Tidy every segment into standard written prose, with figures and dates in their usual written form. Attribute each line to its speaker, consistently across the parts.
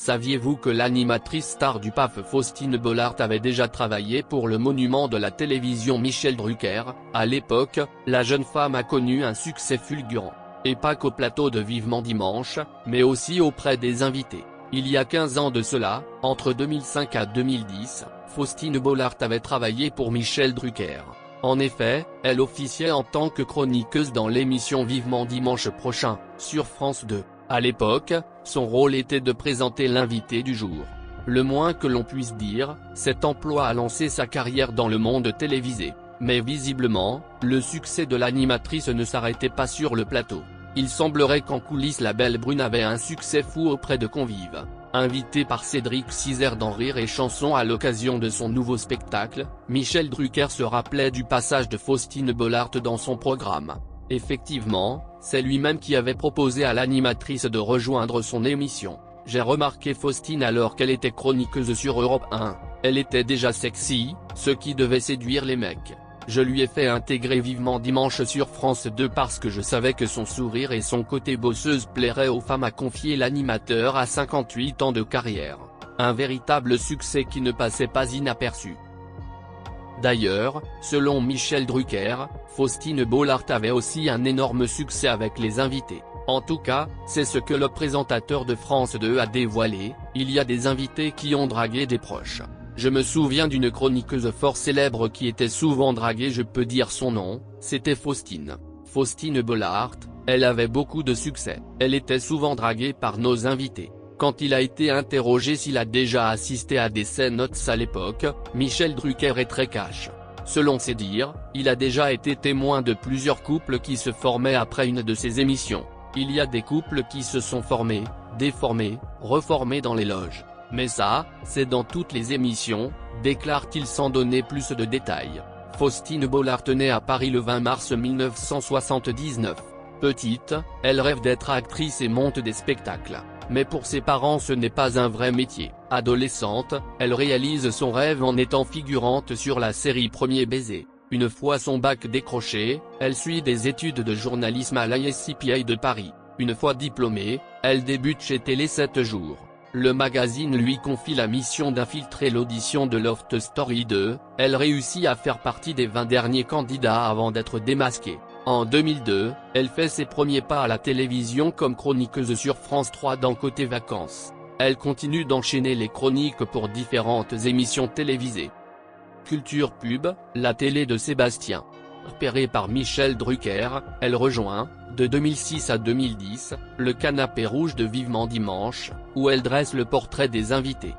Speaker 1: Saviez-vous que l'animatrice star du PAF Faustine Bollaert avait déjà travaillé pour le monument de la télévision Michel Drucker? À l'époque, la jeune femme a connu un succès fulgurant. Et pas qu'au plateau de Vivement Dimanche, mais aussi auprès des invités. Il y a 15 ans de cela, entre 2005 à 2010, Faustine Bollaert avait travaillé pour Michel Drucker. En effet, elle officiait en tant que chroniqueuse dans l'émission Vivement Dimanche prochain, sur France 2. À l'époque, son rôle était de présenter l'invité du jour. Le moins que l'on puisse dire, cet emploi a lancé sa carrière dans le monde télévisé. Mais visiblement, le succès de l'animatrice ne s'arrêtait pas sur le plateau. Il semblerait qu'en coulisses la belle brune avait un succès fou auprès de convives. Invité par Cédric Cizer dans Rire et Chanson à l'occasion de son nouveau spectacle, Michel Drucker se rappelait du passage de Faustine Bollaert dans son programme. Effectivement, c'est lui-même qui avait proposé à l'animatrice de rejoindre son émission. J'ai remarqué Faustine alors qu'elle était chroniqueuse sur Europe 1, elle était déjà sexy, ce qui devait séduire les mecs. Je lui ai fait intégrer Vivement Dimanche sur France 2 parce que je savais que son sourire et son côté bosseuse plairaient aux femmes, a confié l'animateur à 58 ans de carrière. Un véritable succès qui ne passait pas inaperçu. D'ailleurs, selon Michel Drucker, Faustine Bollaert avait aussi un énorme succès avec les invités. En tout cas, c'est ce que le présentateur de France 2 a dévoilé, il y a des invités qui ont dragué des proches. Je me souviens d'une chroniqueuse fort célèbre qui était souvent draguée, je peux dire son nom, c'était Faustine. Faustine Bollaert, elle avait beaucoup de succès, elle était souvent draguée par nos invités. Quand il a été interrogé s'il a déjà assisté à des scènes hautes à l'époque, Michel Drucker est très cash. Selon ses dires, il a déjà été témoin de plusieurs couples qui se formaient après une de ses émissions. Il y a des couples qui se sont formés, déformés, reformés dans les loges. Mais ça, c'est dans toutes les émissions, déclare-t-il sans donner plus de détails. Faustine Bollaert née à Paris le 20 mars 1979. Petite, elle rêve d'être actrice et monte des spectacles. Mais pour ses parents ce n'est pas un vrai métier. Adolescente, elle réalise son rêve en étant figurante sur la série Premier baiser. Une fois son bac décroché, elle suit des études de journalisme à l'ISCPA de Paris. Une fois diplômée, elle débute chez Télé 7 jours. Le magazine lui confie la mission d'infiltrer l'audition de Loft Story 2, elle réussit à faire partie des 20 derniers candidats avant d'être démasquée. En 2002, elle fait ses premiers pas à la télévision comme chroniqueuse sur France 3 dans Côté Vacances. Elle continue d'enchaîner les chroniques pour différentes émissions télévisées. Culture Pub, la télé de Sébastien. Repérée par Michel Drucker, elle rejoint, de 2006 à 2010, le canapé rouge de Vivement Dimanche, où elle dresse le portrait des invités.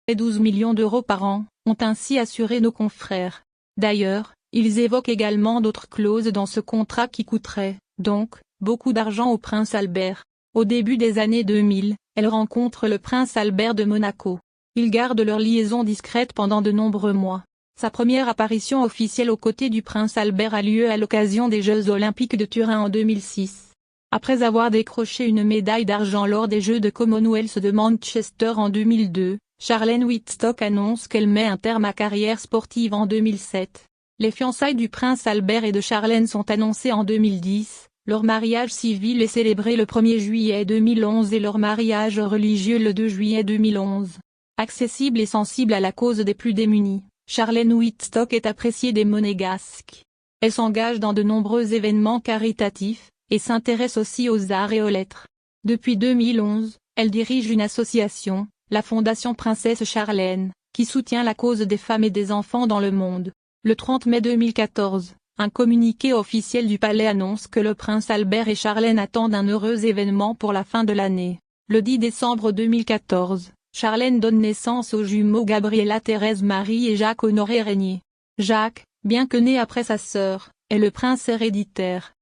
Speaker 2: et 12 millions d'euros par an, ont ainsi assuré nos confrères. D'ailleurs, ils évoquent également d'autres clauses dans ce contrat qui coûteraient, donc, beaucoup d'argent au prince Albert. Au début des années 2000, elle rencontre le prince Albert de Monaco. Ils gardent leur liaison discrète pendant de nombreux mois. Sa première apparition officielle aux côtés du prince Albert a lieu à l'occasion des Jeux Olympiques de Turin en 2006. Après avoir décroché une médaille d'argent lors des Jeux de Commonwealth de Manchester en 2002, Charlène Whitstock annonce qu'elle met un terme à carrière sportive en 2007. Les fiançailles du prince Albert et de Charlène sont annoncées en 2010, leur mariage civil est célébré le 1er juillet 2011 et leur mariage religieux le 2 juillet 2011. Accessible et sensible à la cause des plus démunis, Charlène Whitstock est appréciée des Monégasques. Elle s'engage dans de nombreux événements caritatifs, et s'intéresse aussi aux arts et aux lettres. Depuis 2011, elle dirige une association, la Fondation Princesse Charlène, qui soutient la cause des femmes et des enfants dans le monde. Le 30 mai 2014, un communiqué officiel du palais annonce que le prince Albert et Charlène attendent un heureux événement pour la fin de l'année. Le 10 décembre 2014, Charlène donne naissance aux jumeaux Gabriella Thérèse Marie et Jacques Honoré Régnier. Jacques, bien que né après sa sœur, est le prince héréditaire.